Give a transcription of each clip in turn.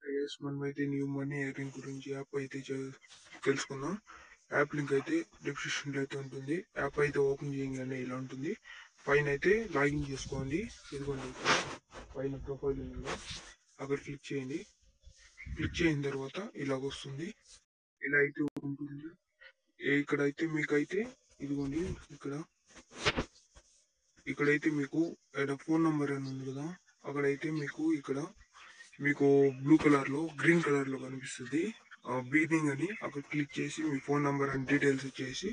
Yes మనమైతే new money earning గురించి app అయితే తెలుసుకుందాం. యాప్ లింక్ అయితే డిస్క్రిప్షన్లో అయితే ఉంటుంది. యాప్ అయితే ఓపెన్ చేయగానే ఇలా ఉంటుంది. పైన అయితే లాగిన్ చేసుకోండి. ఇదిగోండి పైన ప్రొఫైల్ ఉందో అక్కడ క్లిక్ చేయండి. క్లిక్ చేసిన తర్వాత ఇలాగ వస్తుంది. ఇలా అయితే ఉంటుంది. ఇక్కడైతే మీకైతే ఇదిగోండి ఇక్కడైతే మీకు ఫోన్ నెంబర్ అని ఉంది కదా, అక్కడైతే మీకు బ్లూ కలర్ లో గ్రీన్ కలర్ లో కనిపిస్తుంది బీనింగ్ అని. అక్కడ క్లిక్ చేసి మీ ఫోన్ నెంబర్ అండ్ డీటెయిల్స్ ఇచ్చేసి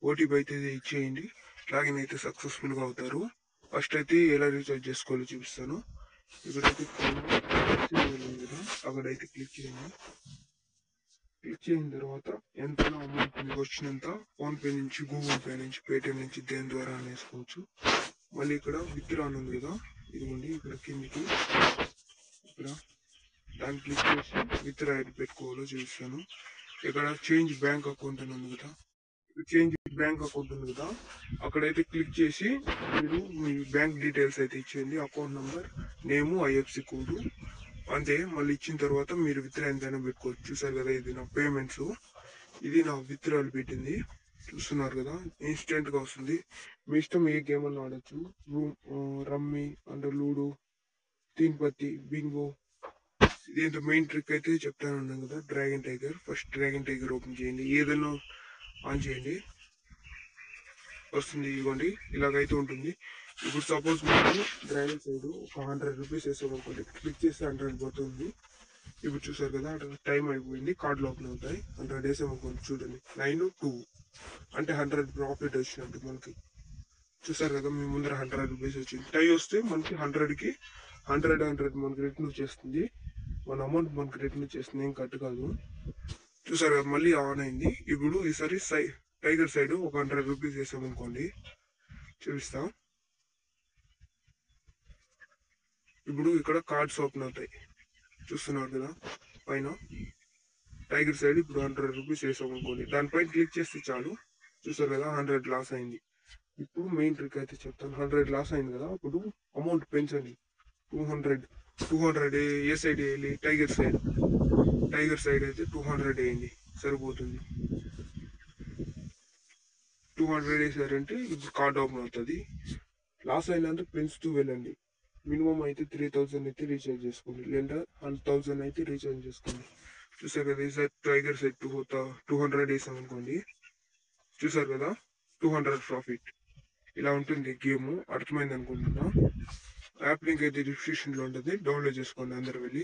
ఓటీపీ అయితే ఇచ్చేయండి. లాగిన్ అయితే సక్సెస్ఫుల్ గా అవుతారు. ఫస్ట్ అయితే ఎలా రీఛార్జ్ చేసుకోవాలో చూపిస్తాను. ఇక్కడైతే అక్కడైతే క్లిక్ చేయండి. క్లిక్ చేసిన తర్వాత ఎంత అమౌంట్ మీకు వచ్చినంత ఫోన్ పే నుంచి, గూగుల్ పే నుంచి, పేటిఎం నుంచి దేని ద్వారా వేసుకోవచ్చు. మళ్ళీ ఇక్కడ విత్డ్రా అని ఉంది కదా, ఇదిగోండి ఇక్కడ కిందికి ఇక్కడ దాన్ని క్లిక్ చేసి విత్డ్రా అయితే పెట్టుకోవాలో చూపిస్తాను. ఇక్కడ చేంజ్ బ్యాంక్ అకౌంట్ అని ఉంది కదా, చేంజ్ బ్యాంక్ అకౌంట్ ఉంది కదా, అక్కడైతే క్లిక్ చేసి మీరు మీ బ్యాంక్ డీటెయిల్స్ అయితే ఇచ్చేయండి. అకౌంట్ నెంబర్, నేము, ఐఎఫ్సి కోడ్ అంతే. మళ్ళీ ఇచ్చిన తర్వాత మీరు విత్డ్రా ఎంతైనా పెట్టుకోవచ్చు. చూసారు కదా, ఇది నా పేమెంట్స్, ఇది నా విత్డ్రాలు పెట్టింది. చూస్తున్నారు కదా, ఇన్స్టెంట్ గా వస్తుంది. మీ ఇష్టం ఏ గేమ్ అన్నా ఆడచ్చు. రమ్మీ అంటే లూడో, తీన్ పత్తి, బింగో. దీంతో మెయిన్ ట్రిక్ అయితే చెప్తాను కదా, dragon tiger. First dragon tiger open చేయండి, ఏదైనా ఆన్ చేయండి, వస్తుంది. ఇవ్వండి ఇలాగైతే ఉంటుంది. ఇప్పుడు సపోజ్ మీకు డ్రైవర్ సైడ్ ఒక 100 రూపీస్ వేసామనుకోండి, క్లిక్ చేస్తే 100 పోతుంది. ఇప్పుడు చూసారు కదా, టైం అయిపోయింది, కార్డులు ఓపెన్ అవుతాయి. 100 వేసామనుకోండి, చూడండి 9-2 అంటే 100 ప్రాఫిట్ వచ్చినట్టు మనకి. చూసారు కదా, మీ ముందర 100 రూపీస్ వచ్చింది. టై వస్తే మనకి 100కి 100 మనకి రిటర్న్ వచ్చేస్తుంది. మన అమౌంట్ మనకి రిటర్న్ వచ్చేస్తుంది, ఏం కట్ కాదు. చూసారు కదా, మళ్ళీ ఆన్ అయింది. ఇప్పుడు ఈసారి టైగర్ సైడ్ ఒక 100 రూపీస్ వేసామనుకోండి, చూపిస్తా. ఇప్పుడు ఇక్కడ కార్డ్స్ ఓపెన్ అవుతాయి, చూస్తున్నారు కదా పైన. టైగర్ సైడ్ ఇప్పుడు 100 రూపీస్ వేసామనుకోండి, దానిపైన క్లిక్ చేస్తే చాలు. చూసారు కదా, 100 లాస్ అయింది. ఇప్పుడు మెయిన్ ట్రిక్ అయితే చెప్తాను. 100 లాస్ అయింది కదా, ఇప్పుడు అమౌంట్ పెంచండి. 200 ఏ సైడ్ వేయాలి? టైగర్ సైడ్ అయితే 200 వేయండి, సరిపోతుంది. 200 వేసారంటే ఇప్పుడు కార్డ్ ఓపెన్ అవుతుంది. లాస్ అయినందుకు పెంచుతూ వెళ్ళండి. మినిమం అయితే 3000 అయితే రీఛార్జ్ చేసుకోండి, లేదా 1000 అయితే రీఛార్జ్ చేసుకోండి. చూసారు కదా, ఈసారి టైగర్ సైడ్ 200 వేసాం అనుకోండి, చూసారు కదా 200 ప్రాఫిట్. ఇలా ఉంటుంది గేమ్. అర్థమైంది అనుకుంటున్నా. యాప్ లింక్ అయితే డిస్క్రిప్షన్లో ఉంటుంది, డౌన్లోడ్ చేసుకోండి అందరు వెళ్ళి.